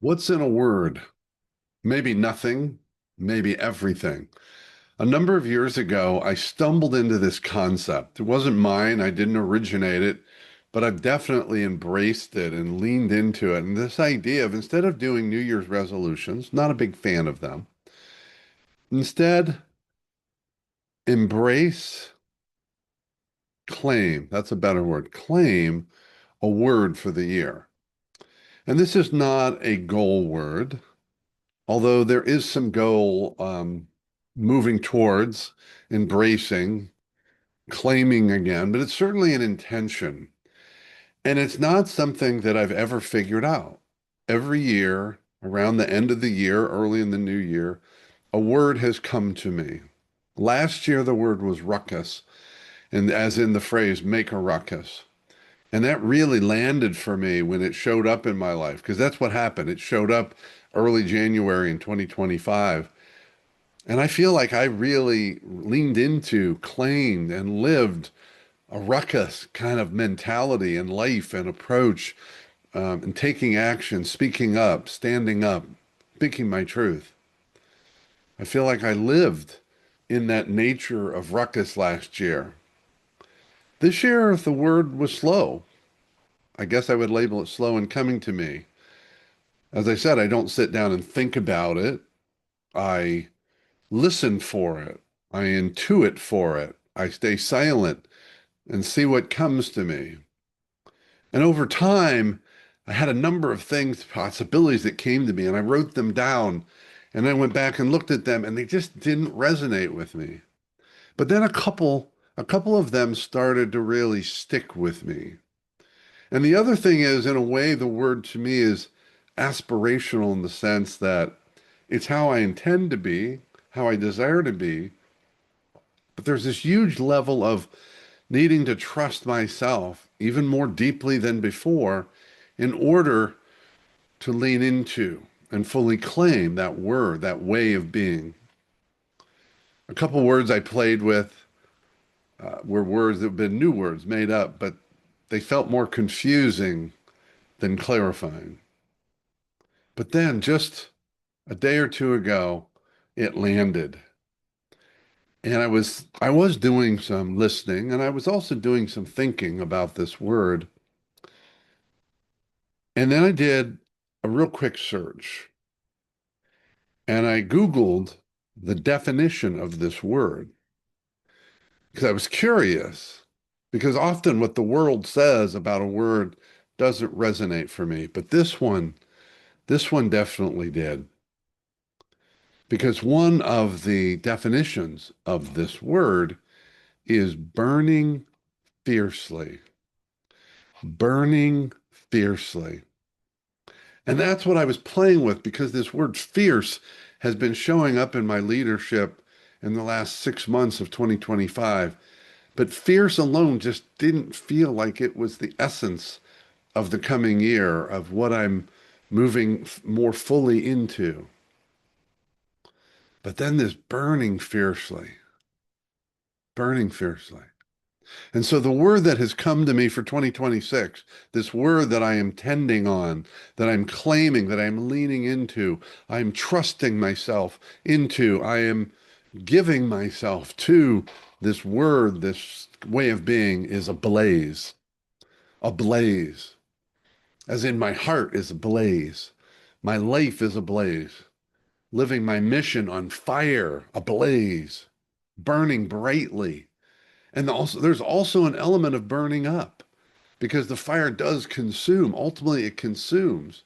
What's in a word? Maybe nothing, maybe everything. A number of years ago, I stumbled into this concept. It wasn't mine, I didn't originate it, but I've definitely embraced it and leaned into it. And this idea of instead of doing New Year's resolutions, not a big fan of them, instead embrace, claim, that's a better word, claim a word for the year. And this is not a goal word. Although there is some goal moving towards embracing, claiming again, but it's certainly an intention. And it's not something that I've ever figured out. Every year, around the end of the year, early in the new year, a word has come to me. Last year, the word was ruckus, and as in the phrase, make a ruckus. And that really landed for me when it showed up in my life, because that's what happened. It showed up early January in 2025. And I feel like I really leaned into, claimed, and lived a ruckus kind of mentality and life and approach, and taking action, speaking up, standing up, speaking my truth. I feel like I lived in that nature of ruckus last year. This year, the word was slow. I guess I would label it slow in coming to me. As I said, I don't sit down and think about it. I listen for it. I intuit for it. I stay silent and see what comes to me. And over time, I had a number of things, possibilities that came to me, and I wrote them down. And I went back and looked at them, and they just didn't resonate with me. But then a couple of them started to really stick with me. And the other thing is, in a way, the word to me is aspirational in the sense that it's how I intend to be, how I desire to be. But there's this huge level of needing to trust myself even more deeply than before in order to lean into and fully claim that word, that way of being. A couple words I played with were words that have been new words made up, but they felt more confusing than clarifying. But then just a day or two ago, it landed. And I was doing some listening and I was also doing some thinking about this word. And then I did a real quick search and I Googled the definition of this word because I was curious. Because often what the world says about a word doesn't resonate for me, but this one definitely did. Because one of the definitions of this word is burning fiercely. Burning fiercely. And that's what I was playing with because this word fierce has been showing up in my leadership in the last 6 months of 2025. But fierce alone just didn't feel like it was the essence of the coming year, of what I'm moving more fully into. But then this burning fiercely. And so the word that has come to me for 2026, this word that I am tending on, that I'm claiming, that I'm leaning into, I'm trusting myself into, I am giving myself to this word, this way of being is ablaze. Ablaze. As in my heart is ablaze. My life is ablaze. Living my mission on fire, ablaze, burning brightly. And also, there's also an element of burning up because the fire does consume. Ultimately, it consumes.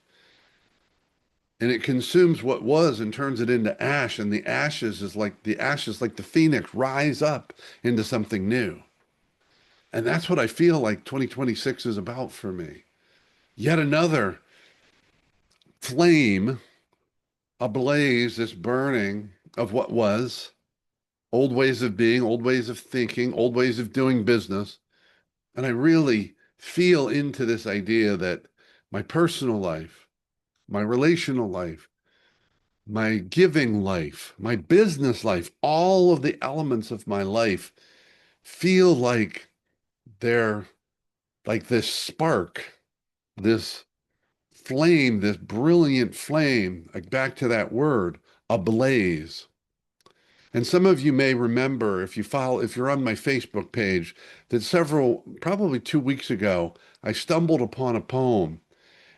And it consumes what was and turns it into ash. And the ashes, like the phoenix, rise up into something new. And that's what I feel like 2026 is about for me. Yet another flame ablaze, this burning of what was, old ways of being, old ways of thinking, old ways of doing business. And I really feel into this idea that my personal life, my relational life, my giving life, my business life, all of the elements of my life feel like they're like this spark, this flame, this brilliant flame, like back to that word, ablaze. And some of you may remember if you're on my Facebook page, that probably 2 weeks ago, I stumbled upon a poem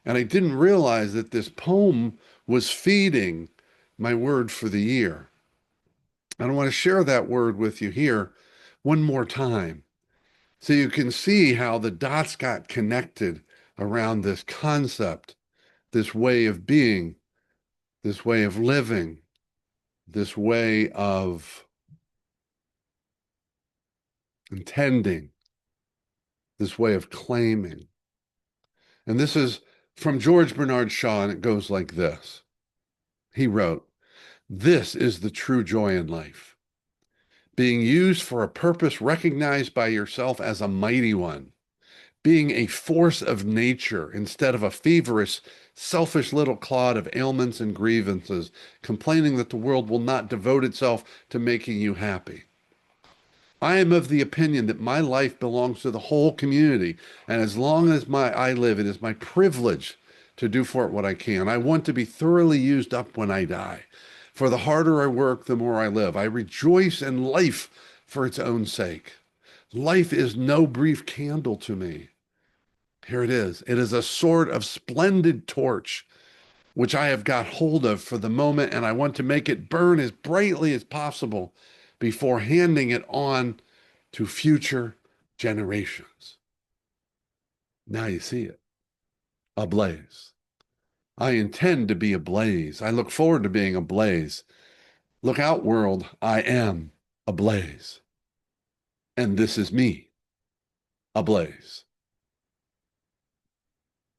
and I didn't realize that this poem was feeding my word for the year. And I want to share that word with you here one more time so you can see how the dots got connected around this concept, this way of being, this way of living, this way of intending, this way of claiming. And this is from George Bernard Shaw, and it goes like this. He wrote, "This is the true joy in life, being used for a purpose recognized by yourself as a mighty one, being a force of nature instead of a feverish, selfish little clod of ailments and grievances, complaining that the world will not devote itself to making you happy. I am of the opinion that my life belongs to the whole community, and as long as I live, it is my privilege to do for it what I can. I want to be thoroughly used up when I die. For the harder I work, the more I live. I rejoice in life for its own sake. Life is no brief candle to me. Here it is. It is a sort of splendid torch, which I have got hold of for the moment, and I want to make it burn as brightly as possible before handing it on to future generations." Now you see it. Ablaze. I intend to be ablaze. I look forward to being ablaze. Look out, world. I am ablaze. And this is me, ablaze.